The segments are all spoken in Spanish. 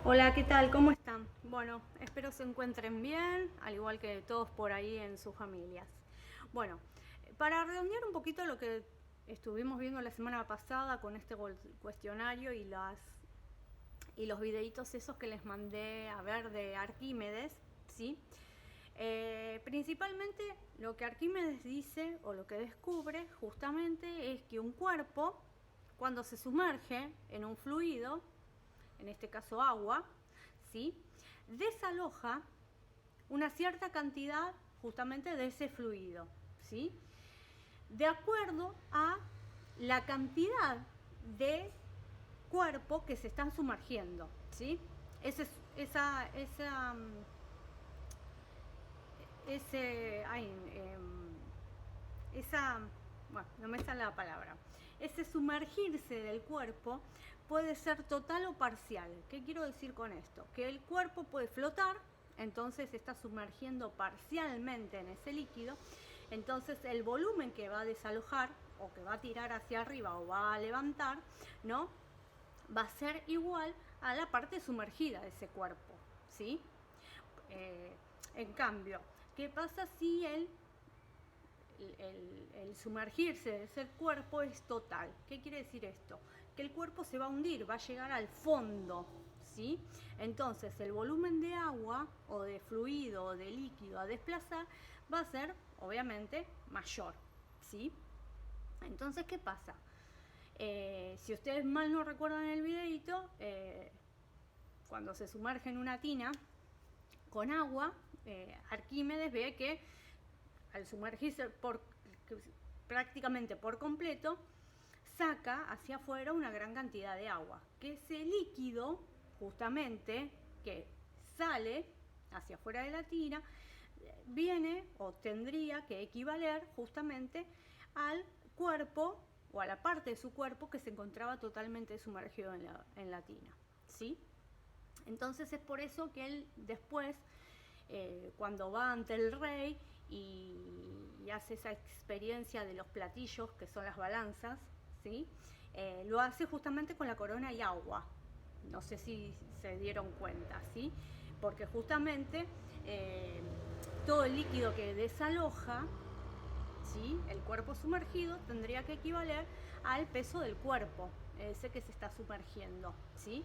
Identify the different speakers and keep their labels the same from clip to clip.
Speaker 1: Hola, ¿qué tal? ¿Cómo están? Bueno, espero se encuentren bien, al igual que todos por ahí en sus familias. Bueno, para redondear un poquito lo que estuvimos viendo la semana pasada con este cuestionario y los videitos esos que les mandé a ver de Arquímedes, ¿sí? Principalmente lo que Arquímedes dice o lo que descubre justamente es que un cuerpo, cuando se sumerge en un fluido, en este caso agua, ¿sí? Desaloja una cierta cantidad justamente de ese fluido, ¿sí? De acuerdo a la cantidad de cuerpo que se están sumergiendo, ¿sí? Ese, esa, esa, ese, ay, esa, bueno, no me sale la palabra, ese sumergirse del cuerpo puede ser total o parcial. ¿Qué quiero decir con esto? Que el cuerpo puede flotar, entonces está sumergiendo parcialmente en ese líquido, entonces el volumen que va a desalojar o que va a tirar hacia arriba o va a levantar, ¿no? Va a ser igual a la parte sumergida de ese cuerpo, ¿sí? Eh, en cambio, ¿qué pasa si el sumergirse de ese cuerpo es total? ¿Qué quiere decir esto? Que el cuerpo se va a hundir, va a llegar al fondo, ¿sí? Entonces el volumen de agua o de fluido o de líquido a desplazar va a ser obviamente mayor, ¿sí? Entonces, ¿qué pasa? Si ustedes mal no recuerdan el videito, cuando se sumerge en una tina con agua, Arquímedes ve que al sumergirse prácticamente por completo, saca hacia afuera una gran cantidad de agua. Que ese líquido, justamente, que sale hacia afuera de la tina, viene o tendría que equivaler justamente al cuerpo o a la parte de su cuerpo que se encontraba totalmente sumergido en la tina, ¿sí? Entonces es por eso que él después, cuando va ante el rey y hace esa experiencia de los platillos, que son las balanzas, ¿sí? Lo hace justamente con la corona y agua. No sé si se dieron cuenta, ¿sí? Porque justamente todo el líquido que desaloja, ¿sí? El cuerpo sumergido tendría que equivaler al peso del cuerpo, ese que se está sumergiendo, ¿sí?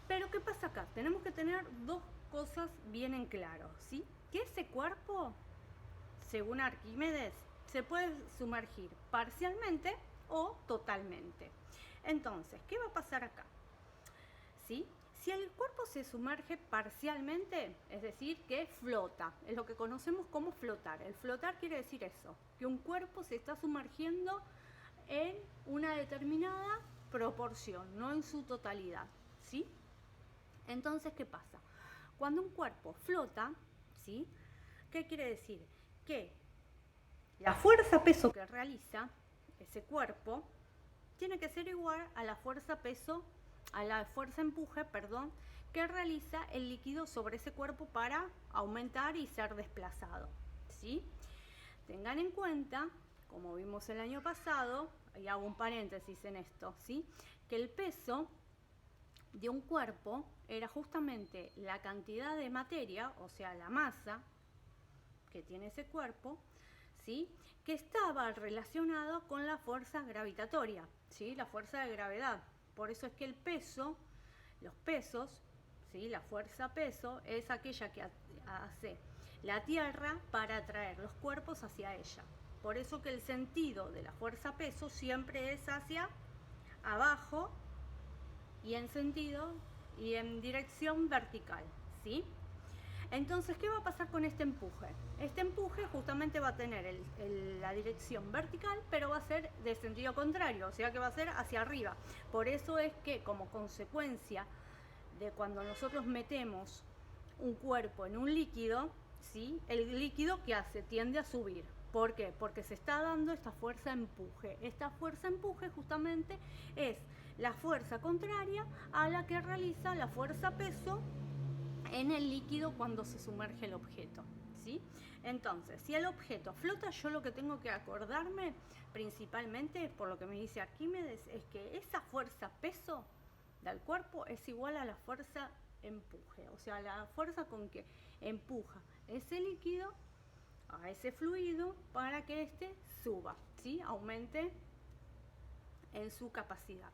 Speaker 1: Pero ¿qué pasa acá? Tenemos que tener dos cosas bien en claro, ¿sí? Que ese cuerpo, según Arquímedes, se puede sumergir parcialmente o totalmente. Entonces, ¿qué va a pasar acá? ¿Sí? Si el cuerpo se sumerge parcialmente, es decir, que flota, es lo que conocemos como flotar. El flotar quiere decir eso, que un cuerpo se está sumergiendo en una determinada proporción, no en su totalidad, ¿sí? Entonces, ¿qué pasa? Cuando un cuerpo flota, ¿sí? ¿Qué quiere decir? Que la fuerza-peso que realiza ese cuerpo tiene que ser igual a la fuerza-peso, a la fuerza-empuje, perdón, que realiza el líquido sobre ese cuerpo para aumentar y ser desplazado, ¿sí? Tengan en cuenta, como vimos el año pasado, y hago un paréntesis en esto, ¿sí? Que el peso de un cuerpo era justamente la cantidad de materia, o sea, la masa que tiene ese cuerpo, ¿sí? Que estaba relacionado con la fuerza gravitatoria, ¿sí? La fuerza de gravedad. Por eso es que el peso, los pesos, ¿sí? La fuerza peso es aquella que hace la Tierra para atraer los cuerpos hacia ella. Por eso que el sentido de la fuerza peso siempre es hacia abajo y en sentido y en dirección vertical, ¿sí? Entonces, ¿qué va a pasar con este empuje? Este empuje justamente va a tener la dirección vertical, pero va a ser de sentido contrario, o sea que va a ser hacia arriba. Por eso es que, como consecuencia de cuando nosotros metemos un cuerpo en un líquido, ¿sí? El líquido, ¿qué hace? Tiende a subir. ¿Por qué? Porque se está dando esta fuerza empuje. Esta fuerza empuje justamente es la fuerza contraria a la que realiza la fuerza peso en el líquido cuando se sumerge el objeto, ¿sí? Entonces, si el objeto flota, yo lo que tengo que acordarme principalmente, por lo que me dice Arquímedes, es que esa fuerza peso del cuerpo es igual a la fuerza empuje, o sea, la fuerza con que empuja ese líquido a ese fluido para que éste suba, ¿sí? Aumente en su capacidad.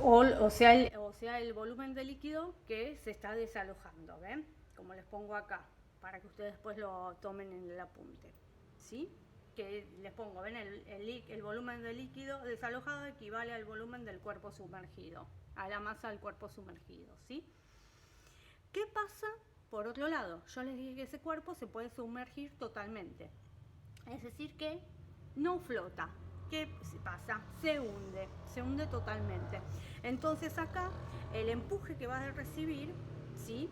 Speaker 1: O sea, el volumen de líquido que se está desalojando, ¿ven? Como les pongo acá, para que ustedes después lo tomen en el apunte, ¿sí? Que les pongo, ¿ven? El volumen de líquido desalojado equivale al volumen del cuerpo sumergido, a la masa del cuerpo sumergido, ¿sí? ¿Qué pasa? Por otro lado, yo les dije que ese cuerpo se puede sumergir totalmente, es decir que no flota. ¿Qué pasa? Se hunde totalmente. Entonces acá el empuje que va a recibir, ¿sí?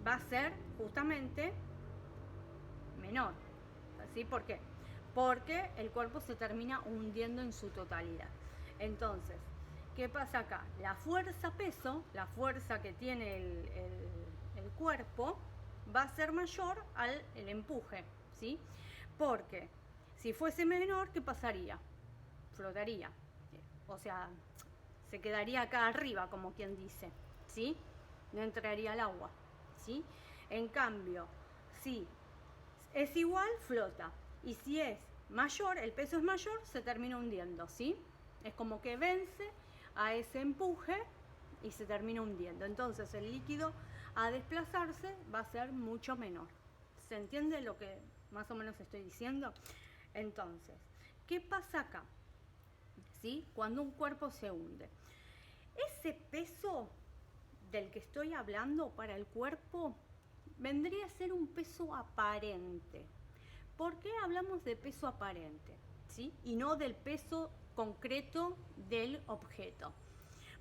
Speaker 1: Va a ser justamente menor, ¿sí? ¿Por qué? Porque el cuerpo se termina hundiendo en su totalidad. Entonces, ¿qué pasa acá? La fuerza peso, la fuerza que tiene el cuerpo, va a ser mayor al empuje, ¿sí? Porque si fuese menor, ¿qué pasaría? Flotaría. O sea, se quedaría acá arriba, como quien dice, ¿sí? No entraría al agua, ¿sí? En cambio, si es igual, flota. Y si es mayor, el peso es mayor, se termina hundiendo, ¿sí? Es como que vence a ese empuje y se termina hundiendo. Entonces el líquido a desplazarse va a ser mucho menor. ¿Se entiende lo que más o menos estoy diciendo? Entonces, ¿qué pasa acá? ¿Sí? Cuando un cuerpo se hunde. Ese peso del que estoy hablando para el cuerpo vendría a ser un peso aparente. ¿Por qué hablamos de peso aparente? ¿Sí? Y no del peso concreto del objeto.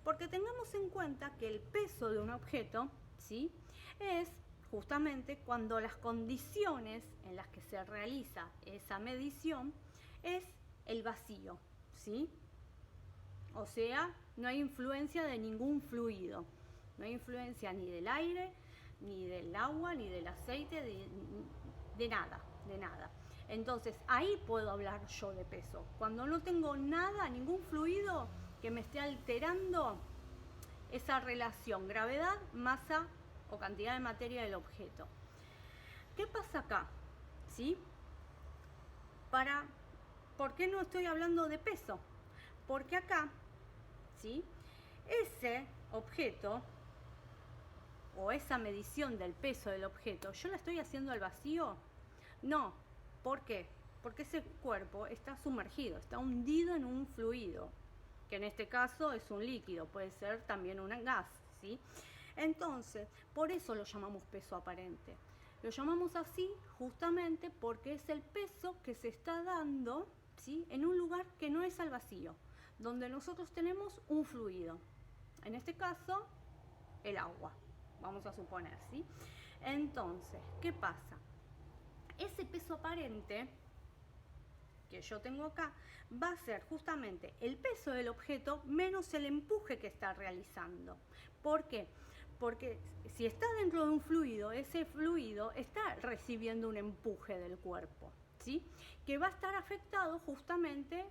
Speaker 1: Porque tengamos en cuenta que el peso de un objeto, ¿sí? Es justamente cuando las condiciones en las que se realiza esa medición es el vacío, ¿sí? O sea, no hay influencia de ningún fluido, no hay influencia ni del aire, ni del agua, ni del aceite, de nada, de nada. Entonces, ahí puedo hablar yo de peso. Cuando no tengo nada, ningún fluido que me esté alterando esa relación gravedad, masa o cantidad de materia del objeto. ¿Qué pasa acá? ¿Sí? ¿Por qué no estoy hablando de peso? Porque acá, ¿sí? Ese objeto o esa medición del peso del objeto, ¿yo la estoy haciendo al vacío? No. ¿Por qué? Porque ese cuerpo está sumergido, está hundido en un fluido, que en este caso es un líquido, puede ser también un gas, ¿sí? Entonces, por eso lo llamamos peso aparente. Lo llamamos así justamente porque es el peso que se está dando, ¿sí? En un lugar que no es al vacío, donde nosotros tenemos un fluido. En este caso, el agua, vamos a suponer, ¿sí? Entonces, ¿qué pasa? Ese peso aparente que yo tengo acá va a ser justamente el peso del objeto menos el empuje que está realizando. ¿Por qué? Porque si está dentro de un fluido, ese fluido está recibiendo un empuje del cuerpo, ¿sí? Que va a estar afectado justamente,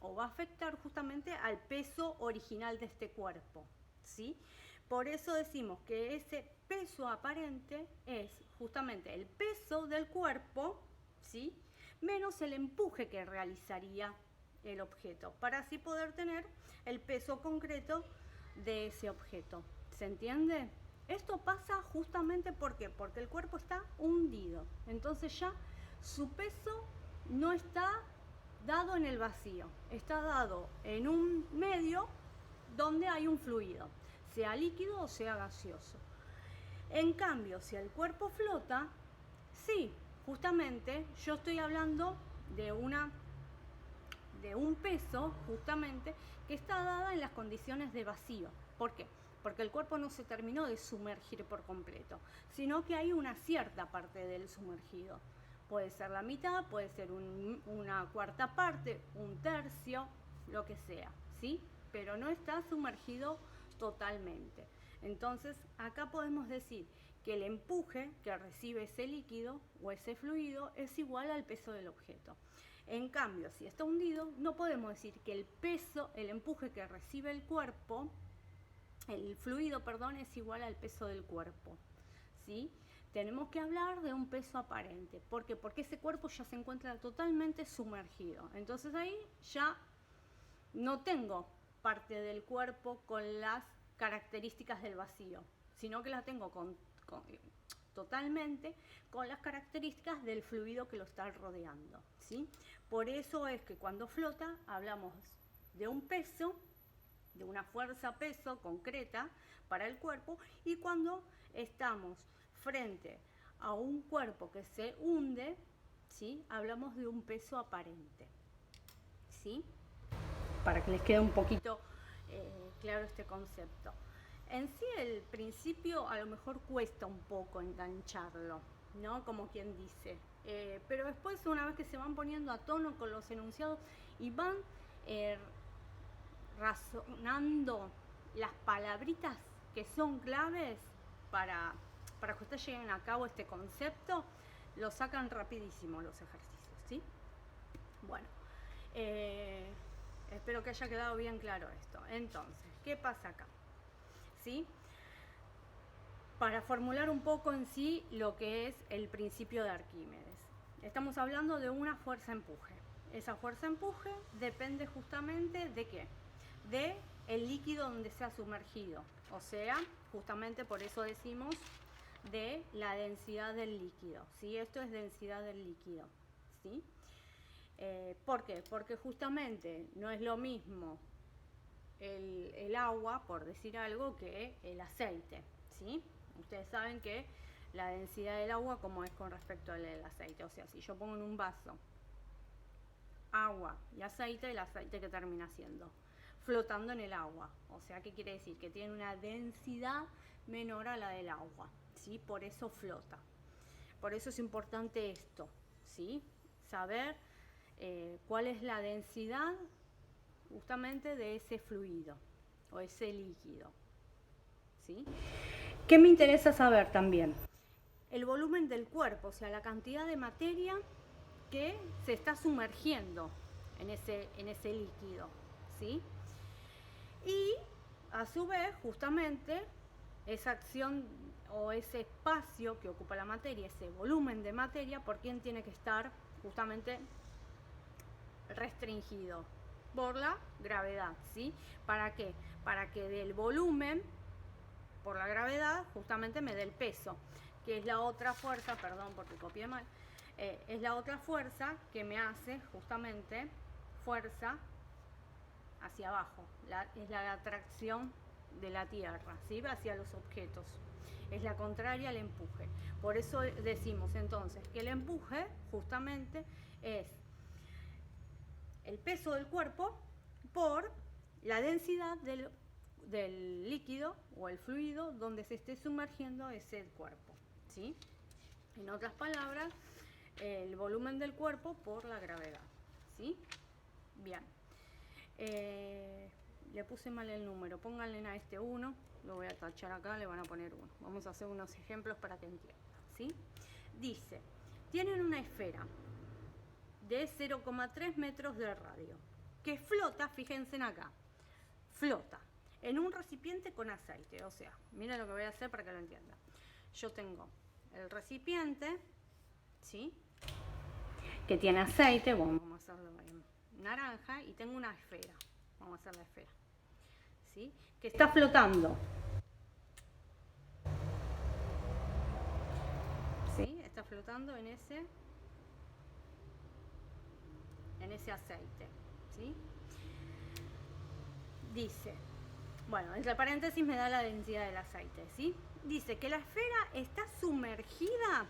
Speaker 1: o va a afectar justamente al peso original de este cuerpo, ¿sí? Por eso decimos que ese peso aparente es justamente el peso del cuerpo, ¿sí? Menos el empuje que realizaría el objeto, para así poder tener el peso concreto de ese objeto. ¿Se entiende? Esto pasa justamente porque el cuerpo está hundido, entonces ya su peso no está dado en el vacío, está dado en un medio donde hay un fluido, sea líquido o sea gaseoso. En cambio, si el cuerpo flota, sí, justamente yo estoy hablando de un peso justamente que está dada en las condiciones de vacío. ¿Por qué? Porque el cuerpo no se terminó de sumergir por completo, sino que hay una cierta parte del sumergido. Puede ser la mitad, puede ser una cuarta parte, un tercio, lo que sea, ¿sí? Pero no está sumergido totalmente. Entonces, acá podemos decir que el empuje que recibe ese líquido o ese fluido es igual al peso del objeto. En cambio, si está hundido, no podemos decir que el peso, el empuje que recibe el cuerpo, el fluido, perdón, es igual al peso del cuerpo, ¿sí? Tenemos que hablar de un peso aparente. ¿Por qué? Porque ese cuerpo ya se encuentra totalmente sumergido. Entonces ahí ya no tengo parte del cuerpo con las características del vacío, sino que la tengo totalmente con las características del fluido que lo está rodeando, ¿sí? Por eso es que cuando flota hablamos de un peso, de una fuerza peso concreta para el cuerpo, y cuando estamos frente a un cuerpo que se hunde, ¿sí? Hablamos de un peso aparente, ¿sí? Para que les quede un poquito claro este concepto. En sí el principio a lo mejor cuesta un poco engancharlo, ¿no? Como quien dice. Pero después, una vez que se van poniendo a tono con los enunciados y van razonando las palabritas que son claves para que ustedes lleven a cabo este concepto, lo sacan rapidísimo los ejercicios, ¿sí? Bueno, espero que haya quedado bien claro esto. Entonces, ¿qué pasa acá? ¿Sí? Para formular un poco en sí lo que es el principio de Arquímedes. Estamos hablando de una fuerza-empuje. Esa fuerza-empuje depende justamente de ¿qué? De el líquido donde se ha sumergido. O sea, justamente por eso decimos de la densidad del líquido, ¿sí? Esto es densidad del líquido, ¿sí? ¿Por qué? Porque justamente no es lo mismo el agua, por decir algo, que el aceite, ¿sí? Ustedes saben que la densidad del agua como es con respecto al aceite. O sea, si yo pongo en un vaso agua y aceite, el aceite que termina siendo flotando en el agua. O sea, ¿qué quiere decir? Que tiene una densidad menor a la del agua, ¿sí? Por eso flota. Por eso es importante esto, ¿sí? Saber cuál es la densidad justamente de ese fluido o ese líquido, ¿sí? ¿Qué me interesa saber también? El volumen del cuerpo, o sea, la cantidad de materia que se está sumergiendo en ese líquido, ¿sí? Y a su vez, justamente, esa acción o ese espacio que ocupa la materia, ese volumen de materia, ¿por quién tiene que estar justamente restringido? Por la gravedad, ¿sí? ¿Para qué? Para que del volumen, por la gravedad, justamente me dé el peso, que es la otra fuerza, perdón porque copié mal, es la otra fuerza que me hace justamente fuerza hacia abajo, es la atracción de la Tierra, ¿sí? Hacia los objetos, es la contraria al empuje. Por eso decimos entonces que el empuje justamente es el peso del cuerpo por la densidad del líquido o el fluido donde se esté sumergiendo ese cuerpo, ¿sí? En otras palabras, el volumen del cuerpo por la gravedad, ¿sí? Bien. Le puse mal el número, pónganle a este 1, lo voy a tachar acá, le van a poner 1. Vamos a hacer unos ejemplos para que entiendan, ¿sí? Dice, tienen una esfera de 0,3 metros de radio que flota, fíjense en acá, flota en un recipiente con aceite. O sea, miren lo que voy a hacer para que lo entiendan. Yo tengo el recipiente, ¿sí? Que tiene aceite, bueno, vamos a hacerlo en naranja, y tengo una esfera, vamos a hacer la esfera, ¿sí? Que está flotando, ¿sí? Está flotando en ese aceite, ¿sí? Dice, bueno, entre paréntesis me da la densidad del aceite, ¿sí? Dice que la esfera está sumergida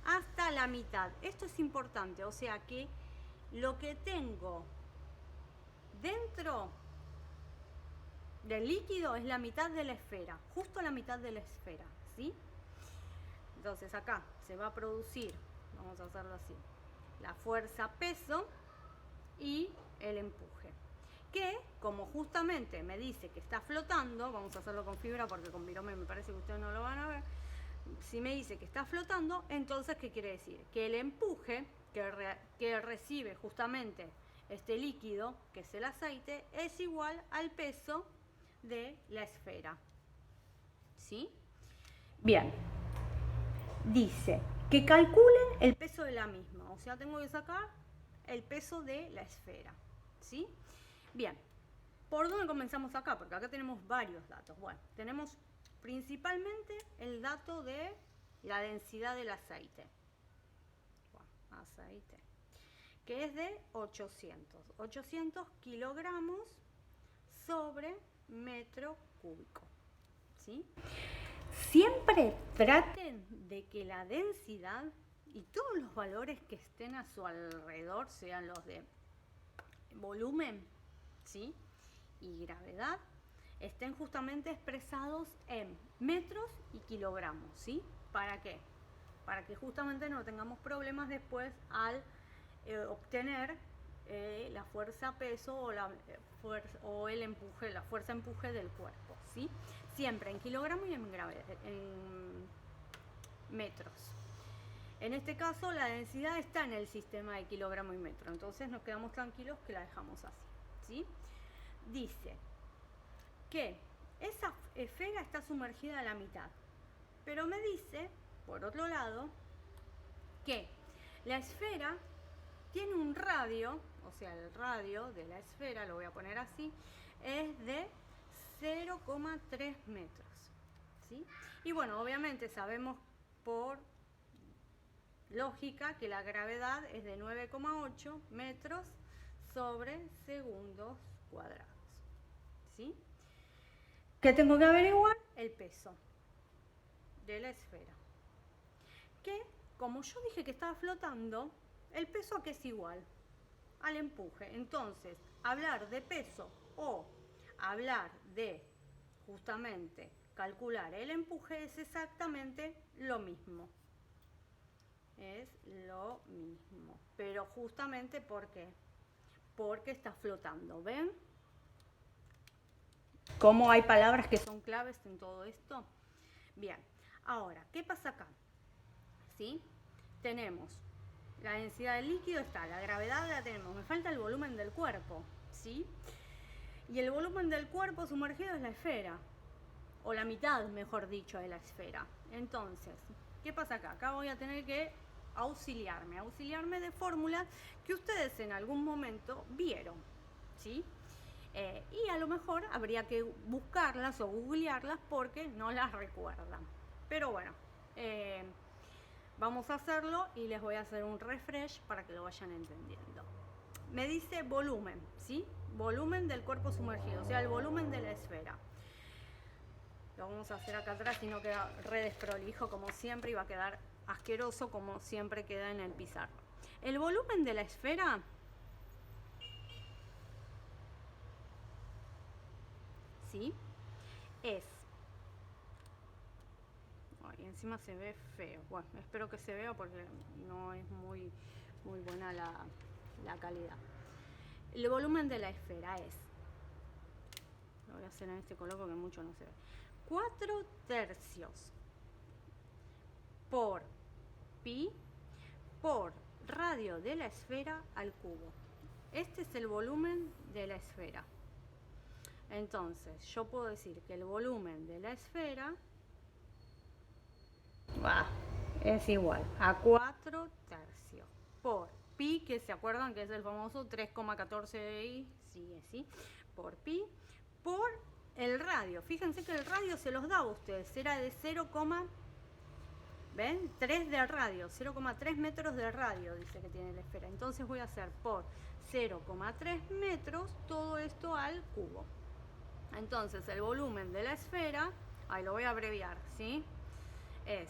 Speaker 1: hasta la mitad. Esto es importante, o sea que lo que tengo dentro del líquido es la mitad de la esfera, justo la mitad de la esfera, ¿sí? Entonces acá se va a producir, vamos a hacerlo así, la fuerza peso y el empuje, que como justamente me dice que está flotando, vamos a hacerlo con fibra porque con virome me parece que ustedes no lo van a ver. Si me dice que está flotando, entonces ¿qué quiere decir? Que el empuje que recibe justamente este líquido, que es el aceite, es igual al peso de la esfera. ¿Sí? Bien. Dice que calculen el peso de la misma. O sea, tengo que sacar el peso de la esfera. ¿Sí? Bien. ¿Por dónde comenzamos acá? Porque acá tenemos varios datos. Bueno, tenemos principalmente el dato de la densidad del aceite. Bueno, aceite. Que es de 800 kilogramos sobre metro cúbico. ¿Sí? Siempre traten de que la densidad y todos los valores que estén a su alrededor, sean los de volumen, ¿sí?, y gravedad, estén justamente expresados en metros y kilogramos, ¿sí? ¿Para qué? Para que justamente no tengamos problemas después al obtener la fuerza peso o el empuje, la fuerza empuje del cuerpo, ¿sí? Siempre en kilogramos y en metros. En este caso la densidad está en el sistema de kilogramo y metro, entonces nos quedamos tranquilos que la dejamos así, ¿sí? Dice que esa esfera está sumergida a la mitad, pero me dice, por otro lado, que la esfera tiene un radio, o sea, el radio de la esfera, lo voy a poner así, es de 0,3 metros, ¿sí? Y bueno, obviamente sabemos por lógica que la gravedad es de 9,8 metros sobre segundos cuadrados, ¿sí? ¿Qué tengo que averiguar? El peso de la esfera. Que, como yo dije que estaba flotando, el peso ¿a qué es igual? Al empuje. Entonces, hablar de peso o hablar de justamente calcular el empuje es exactamente lo mismo. Es lo mismo. Pero justamente ¿por qué? Porque está flotando. ¿Ven? ¿Cómo hay palabras que son claves en todo esto? Bien. Ahora, ¿qué pasa acá? ¿Sí? Tenemos la densidad del líquido, está, la gravedad la tenemos, me falta el volumen del cuerpo, ¿sí? Y el volumen del cuerpo sumergido es la esfera, o la mitad, mejor dicho, de la esfera. Entonces, ¿qué pasa acá? Acá voy a tener que auxiliarme de fórmulas que ustedes en algún momento vieron, ¿sí? Y a lo mejor habría que buscarlas o googlearlas porque no las recuerdan. Pero bueno, vamos a hacerlo y les voy a hacer un refresh para que lo vayan entendiendo. Me dice volumen, ¿sí? Volumen del cuerpo sumergido, o sea, el volumen de la esfera. Lo vamos a hacer acá atrás y no queda re desprolijo como siempre y va a quedar asqueroso como siempre queda en el pizarro. El volumen de la esfera ¿sí? Es. Ay, encima se ve feo. Bueno, espero que se vea porque no es muy buena la calidad. El volumen de la esfera es. Lo voy a hacer en este color porque mucho no se ve. 4/3 por pi por radio de la esfera al cubo. Este es el volumen de la esfera. Entonces, yo puedo decir que el volumen de la esfera es igual a 4/3 por pi, que se acuerdan que es el famoso 3,14 y sigue, ¿sí? Por pi, por el radio. Fíjense que el radio se los daba a ustedes, era de 0, ¿ven? 3 de radio, 0,3 metros de radio dice que tiene la esfera. Entonces voy a hacer por 0,3 metros todo esto al cubo. Entonces el volumen de la esfera, ahí lo voy a abreviar, ¿sí? Es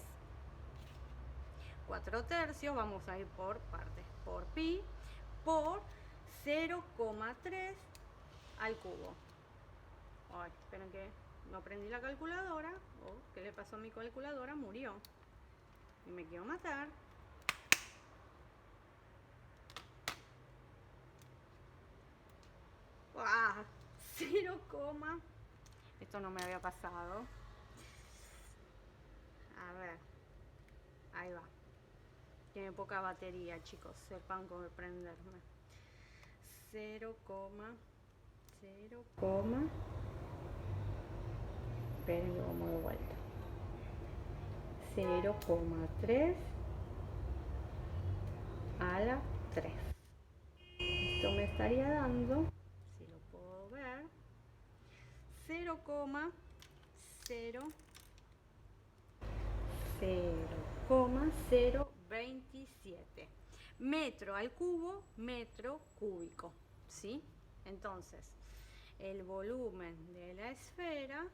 Speaker 1: 4/3, vamos a ir por partes, por pi, por 0,3 al cubo. Ay, esperen que no prendí la calculadora. ¿Qué le pasó a mi calculadora? Murió. Y me quiero matar. ¡Ah! 0, esto no me había pasado. A ver. Ahí va. Tiene poca batería, chicos, sepan comprenderme. 0, 0, esperen que vamos de vuelta. 0,3 a la 3. Esto me estaría dando, si lo puedo ver, 0,027 metro al cubo, metro cúbico, ¿sí? Entonces, el volumen de la esfera,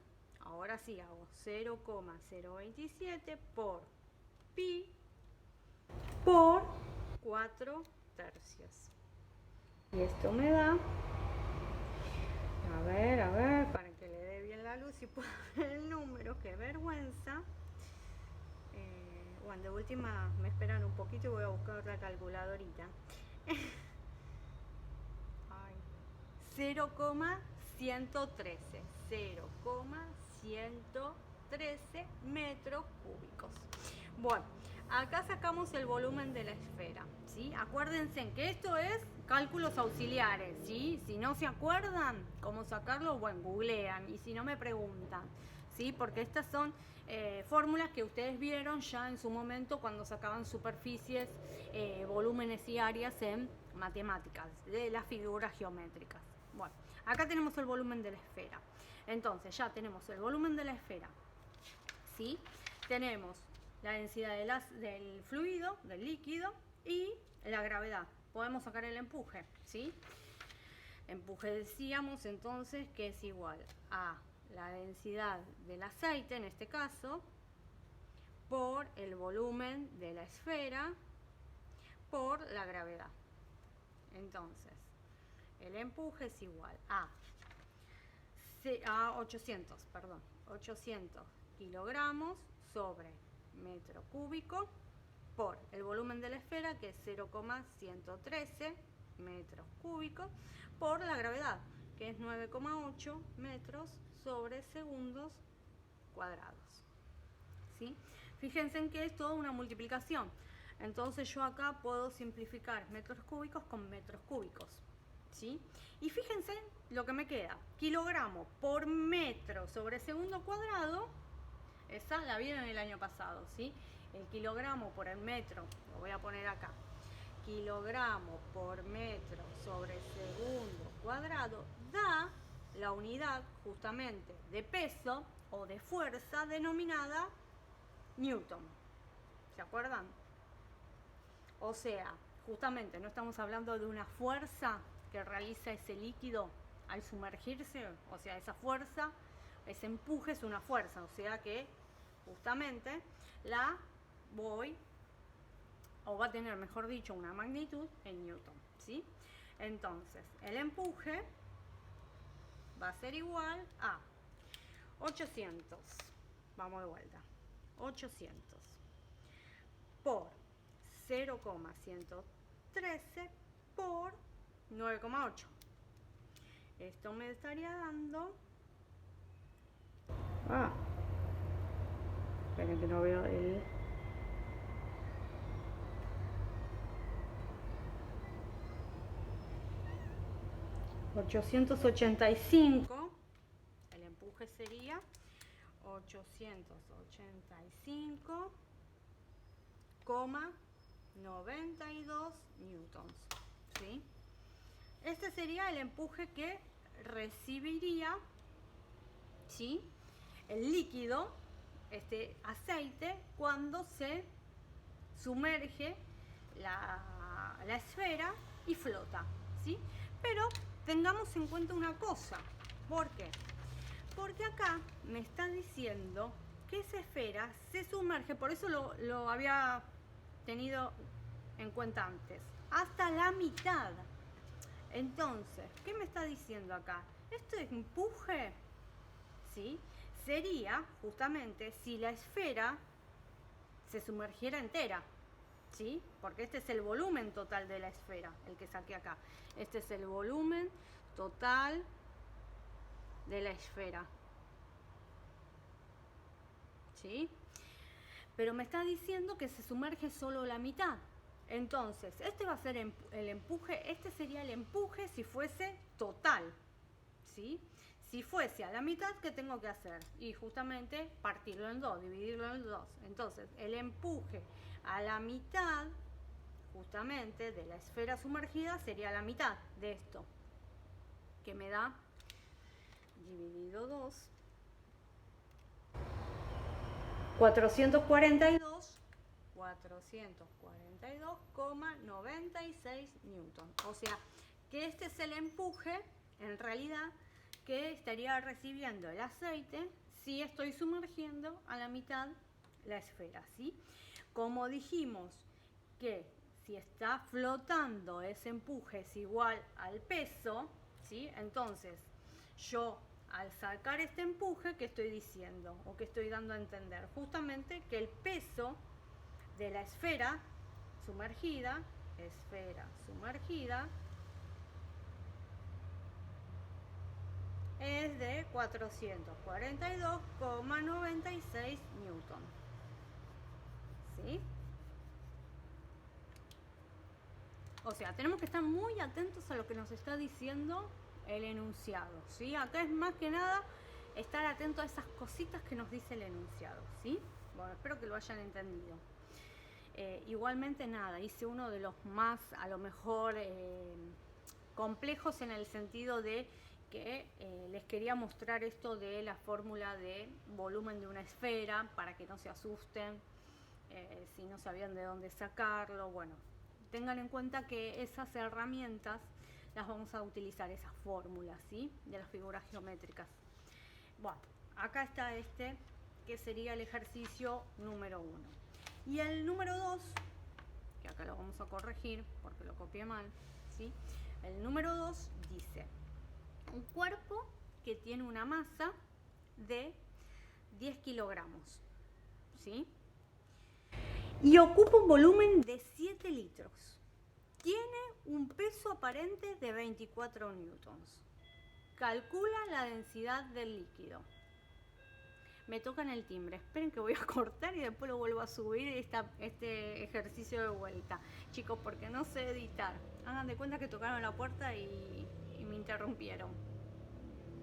Speaker 1: ahora sí hago 0,027 por pi por 4 tercios. Y esto me da, a ver, para que le dé bien la luz y pueda ver el número, qué vergüenza. Bueno, de última me esperan un poquito y voy a buscar la calculadorita. 0,113 metros cúbicos. Bueno, acá sacamos el volumen de la esfera, ¿sí? Acuérdense que esto es cálculos auxiliares, ¿sí? Si no se acuerdan cómo sacarlo, bueno, googlean, y si no me preguntan, ¿sí? Porque estas son fórmulas que ustedes vieron ya en su momento cuando sacaban superficies, volúmenes y áreas en matemáticas, de las figuras geométricas. Bueno, acá tenemos el volumen de la esfera. Entonces ya tenemos el volumen de la esfera, ¿sí? Tenemos la densidad del fluido, del líquido, y la gravedad. Podemos sacar el empuje, ¿sí? Empuje decíamos entonces que es igual a la densidad del aceite, en este caso, por el volumen de la esfera, por la gravedad. Entonces, el empuje es igual a 800 kilogramos sobre metro cúbico por el volumen de la esfera, que es 0,113 metros cúbicos, por la gravedad, que es 9,8 metros sobre segundos cuadrados, ¿sí? Fíjense en que es toda una multiplicación. Entonces yo acá puedo simplificar metros cúbicos con metros cúbicos, ¿sí? Y fíjense lo que me queda. Kilogramo por metro sobre segundo cuadrado. Esa la vieron el año pasado, ¿sí? El kilogramo por el metro, lo voy a poner acá. Kilogramo por metro sobre segundo cuadrado da la unidad justamente de peso o de fuerza denominada Newton. ¿Se acuerdan? O sea, justamente no estamos hablando de una fuerza que realiza ese líquido al sumergirse, o sea, esa fuerza, ese empuje es una fuerza, o sea que justamente la voy, o va a tener, mejor dicho, una magnitud en Newton, ¿sí? Entonces, el empuje va a ser igual a 800, vamos de vuelta, 800 por 0,113 por 9,8. Esto me estaría dando... esperen que no veo el... ...885, el empuje sería 885,92 newtons, ¿sí? Este sería el empuje que recibiría, ¿sí?, el líquido, este aceite, cuando se sumerge la esfera y flota, ¿sí? Pero tengamos en cuenta una cosa. ¿Por qué? Porque acá me está diciendo que esa esfera se sumerge, por eso lo había tenido en cuenta antes, hasta la mitad. Entonces, ¿qué me está diciendo acá? Este empuje, ¿sí?, sería justamente si la esfera se sumergiera entera, ¿sí? Porque este es el volumen total de la esfera, el que saqué acá. Este es el volumen total de la esfera, ¿sí? pero me está diciendo que se sumerge solo la mitad. Entonces, este va a ser el empuje, este sería el empuje si fuese total, ¿sí? Si fuese a la mitad, ¿qué tengo que hacer? Y justamente partirlo en dos, dividirlo en dos. Entonces, el empuje a la mitad, justamente, de la esfera sumergida sería la mitad de esto, que me da dividido 2, 442,96 newton. O sea, que este es el empuje, en realidad, que estaría recibiendo el aceite si estoy sumergiendo a la mitad la esfera, ¿sí? Como dijimos que si está flotando ese empuje es igual al peso, ¿sí? Entonces, yo al sacar este empuje, ¿qué estoy diciendo? O que estoy dando a entender justamente que el peso de la esfera sumergida, es de 442,96 newton. ¿Sí? O sea, tenemos que estar muy atentos a lo que nos está diciendo el enunciado, ¿sí? Acá es más que nada estar atento a esas cositas que nos dice el enunciado, ¿sí? Bueno, espero que lo hayan entendido. Igualmente nada, hice uno de los más, a lo mejor, complejos en el sentido de que les quería mostrar esto de la fórmula de volumen de una esfera para que no se asusten si no sabían de dónde sacarlo. Bueno, tengan en cuenta que esas herramientas las vamos a utilizar, esas fórmulas, ¿sí? De las figuras geométricas. Bueno, acá está este, que sería el ejercicio número 1. Y el número 2, que acá lo vamos a corregir porque lo copié mal, ¿sí? El número 2 dice, un cuerpo que tiene una masa de 10 kilogramos, ¿sí? Y ocupa un volumen de 7 litros. Tiene un peso aparente de 24 newtons. Calcula la densidad del líquido. Me tocan el timbre, esperen que voy a cortar y después lo vuelvo a subir este ejercicio de vuelta. Chicos, porque no sé editar. Hagan de cuenta que tocaron la puerta y me interrumpieron.